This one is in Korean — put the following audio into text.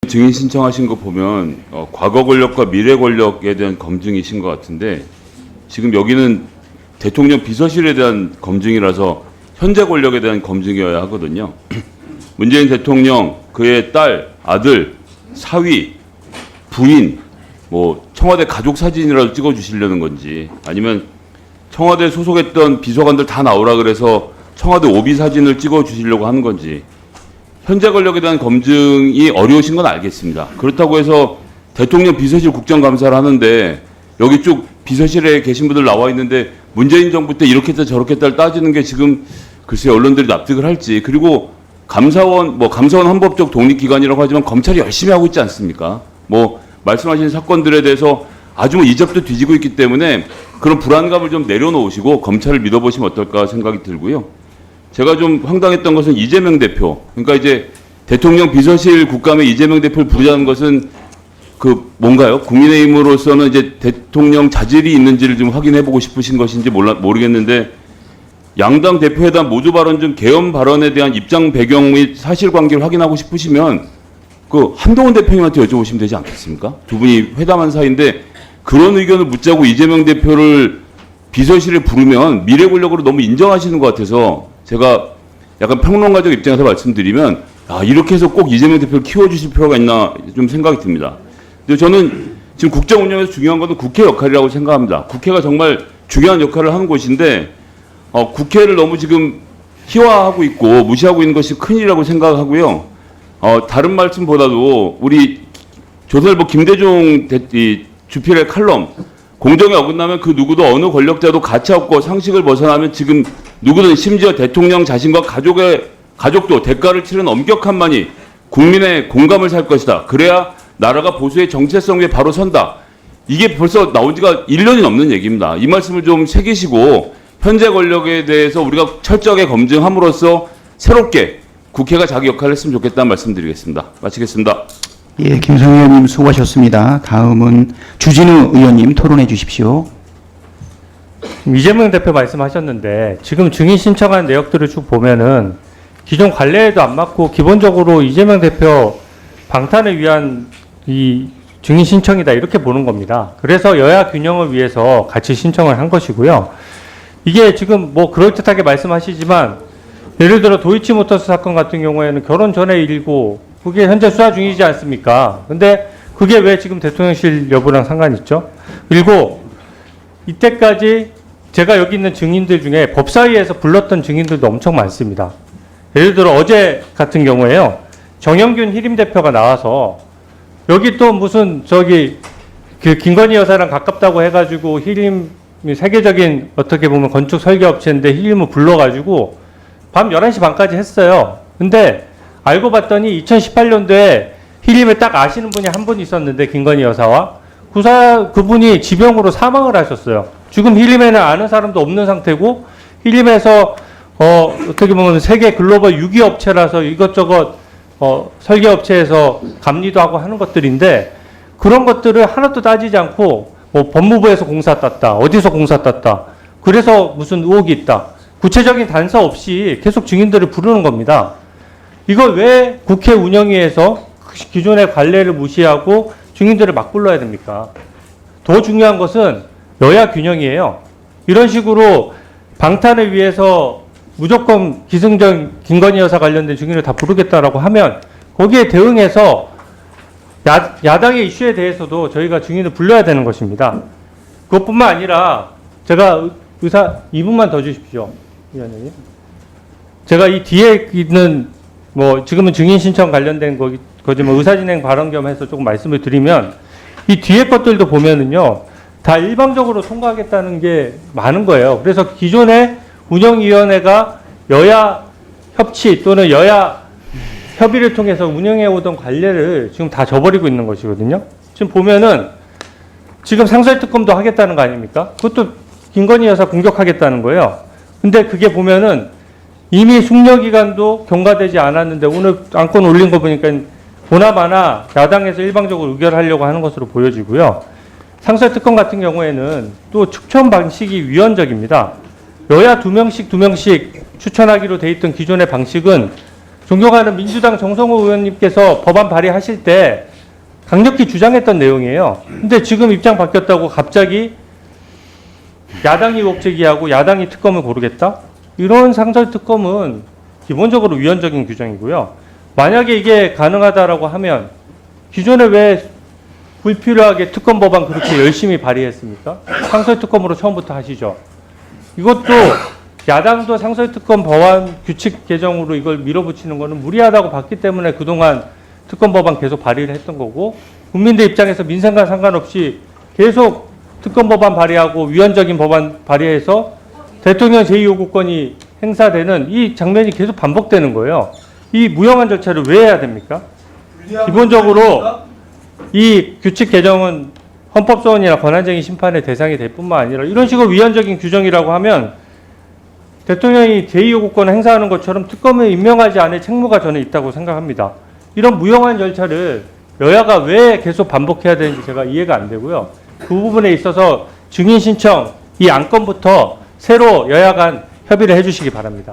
증인 신청하신 거 보면 과거 권력과 미래 권력에 대한 검증이신 것 같은데 지금 여기는 대통령 비서실에 대한 검증이라서 현재 권력에 대한 검증이어야 하거든요. 문재인 대통령, 그의 딸, 아들, 사위, 부인, 뭐 청와대 가족 사진이라도 찍어주시려는 건지 아니면 청와대 소속했던 비서관들 다 나오라 그래서 청와대 오비 사진을 찍어주시려고 하는 건지 현재 권력에 대한 검증이 어려우신 건 알겠습니다. 그렇다고 해서 대통령 비서실 국정감사를 하는데 여기 쭉 비서실에 계신 분들 나와 있는데 문재인 정부 때 이렇게 했다 저렇게 했다를 따지는 게 지금 글쎄 언론들이 납득을 할지. 그리고 감사원 헌법적 독립기관이라고 하지만 검찰이 열심히 하고 있지 않습니까? 뭐 말씀하신 사건들에 대해서 아주 이접도 뒤지고 있기 때문에 그런 불안감을 좀 내려놓으시고 검찰을 믿어보시면 어떨까 생각이 들고요. 제가 좀 황당했던 것은 이재명 대표, 그러니까 이제 대통령 비서실 국감에 이재명 대표를 부르자는 것은 그 뭔가요? 국민의힘으로서는 이제 대통령 자질이 있는지를 좀 확인해보고 싶으신 것인지 모르겠는데 양당 대표회담 모두 발언 중 계엄 발언에 대한 입장 배경 및 사실관계를 확인하고 싶으시면 그 한동훈 대표님한테 여쭤보시면 되지 않겠습니까? 두 분이 회담한 사이인데 그런 의견을 묻자고 이재명 대표를 비서실에 부르면 미래 권력으로 너무 인정하시는 것 같아서 제가 약간 평론가적 입장에서 말씀드리면 이렇게 해서 꼭 이재명 대표를 키워주실 필요가 있나 좀 생각이 듭니다. 근데 저는 지금 국정 운영에서 중요한 것은 국회 역할이라고 생각합니다. 국회가 정말 중요한 역할을 하는 곳인데 국회를 너무 지금 희화하고 있고 무시하고 있는 것이 큰일이라고 생각하고요. 다른 말씀보다도 우리 조선일보 김대중 주필의 칼럼 공정에 어긋나면 그 누구도 어느 권력자도 가치 없고 상식을 벗어나면 지금 누구든 심지어 대통령 자신과 가족도 대가를 치른 엄격한만이 국민의 공감을 살 것이다. 그래야 나라가 보수의 정체성 위에 바로 선다. 이게 벌써 나온 지가 1년이 넘는 얘기입니다. 이 말씀을 좀 새기시고 현재 권력에 대해서 우리가 철저하게 검증함으로써 새롭게 국회가 자기 역할을 했으면 좋겠다는 말씀드리겠습니다. 마치겠습니다. 예, 김성희 의원님 수고하셨습니다. 다음은 주진우 의원님 토론해 주십시오. 이재명 대표 말씀하셨는데 지금 증인 신청한 내역들을 쭉 보면은 기존 관례에도 안 맞고 기본적으로 이재명 대표 방탄을 위한 이 증인 신청이다 이렇게 보는 겁니다. 그래서 여야 균형을 위해서 같이 신청을 한 것이고요. 이게 지금 뭐 그럴듯하게 말씀하시지만 예를 들어 도이치모터스 사건 같은 경우에는 결혼 전에 일고 그게 현재 수사 중이지 않습니까? 근데 그게 왜 지금 대통령실 여부랑 상관이 있죠? 그리고 이때까지 제가 여기 있는 증인들 중에 법사위에서 불렀던 증인들도 엄청 많습니다. 예를 들어 어제 같은 경우에요. 정영균 희림 대표가 나와서 여기 또 무슨 그 김건희 여사랑 가깝다고 해가지고 희림 세계적인 어떻게 보면 건축 설계업체인데 희림을 불러가지고 밤 11시 반까지 했어요. 근데 알고 봤더니 2018년도에 희림을 딱 아시는 분이 한 분 있었는데 김건희 여사와 그분이 지병으로 사망을 하셨어요. 지금 희림에는 아는 사람도 없는 상태고 희림에서 어떻게 보면 세계 글로벌 6위 업체라서 이것저것 설계업체에서 감리도 하고 하는 것들인데 그런 것들을 하나도 따지지 않고 뭐 법무부에서 공사 땄다. 어디서 공사 땄다. 그래서 무슨 의혹이 있다. 구체적인 단서 없이 계속 증인들을 부르는 겁니다. 이걸 왜 국회 운영위에서 기존의 관례를 무시하고 증인들을 막 불러야 됩니까? 더 중요한 것은 여야 균형이에요. 이런 식으로 방탄을 위해서 무조건 기승전 김건희 여사 관련된 증인을 다 부르겠다라고 하면 거기에 대응해서 야당의 이슈에 대해서도 저희가 증인을 불러야 되는 것입니다. 그것뿐만 아니라 제가 2분만 더 주십시오. 위원장님. 제가 이 뒤에 있는 뭐 지금은 증인 신청 관련된 거지만 의사진행 발언 겸해서 조금 말씀을 드리면 이 뒤에 것들도 보면은요 다 일방적으로 통과하겠다는 게 많은 거예요. 그래서 기존의 운영위원회가 여야 협치 또는 여야 협의를 통해서 운영해 오던 관례를 지금 다 저버리고 있는 것이거든요. 지금 보면은 지금 상설특검도 하겠다는 거 아닙니까? 그것도 김건희 여사 공격하겠다는 거예요. 근데 그게 보면은 이미 숙려기간도 경과되지 않았는데 오늘 안건 올린 거 보니까 보나마나 야당에서 일방적으로 의결하려고 하는 것으로 보여지고요. 상설특검 같은 경우에는 또 추천 방식이 위헌적입니다. 여야 2명씩 추천하기로 돼 있던 기존의 방식은 존경하는 민주당 정성호 의원님께서 법안 발의하실 때 강력히 주장했던 내용이에요. 근데 지금 입장 바뀌었다고 갑자기 야당이 의혹 제기하고 야당이 특검을 고르겠다? 이런 상설 특검은 기본적으로 위헌적인 규정이고요. 만약에 이게 가능하다라고 하면 기존에 왜 불필요하게 특검 법안 그렇게 열심히 발의했습니까? 상설 특검으로 처음부터 하시죠. 이것도 야당도 상설 특검 법안 규칙 개정으로 이걸 밀어붙이는 거는 무리하다고 봤기 때문에 그동안 특검 법안 계속 발의를 했던 거고, 국민들 입장에서 민생과 상관없이 계속 특검 법안 발의하고 위헌적인 법안 발의해서 대통령 제2요구권이 행사되는 이 장면이 계속 반복되는 거예요. 이 무형한 절차를 왜 해야 됩니까? 기본적으로 이 규칙 개정은 헌법소원이나 권한쟁의 심판의 대상이 될 뿐만 아니라 이런 식으로 위헌적인 규정이라고 하면 대통령이 제2요구권을 행사하는 것처럼 특검을 임명하지 않을 책무가 저는 있다고 생각합니다. 이런 무형한 절차를 여야가 왜 계속 반복해야 되는지 제가 이해가 안 되고요. 그 부분에 있어서 증인 신청 이 안건부터 새로 여야 간 협의를 해주시기 바랍니다.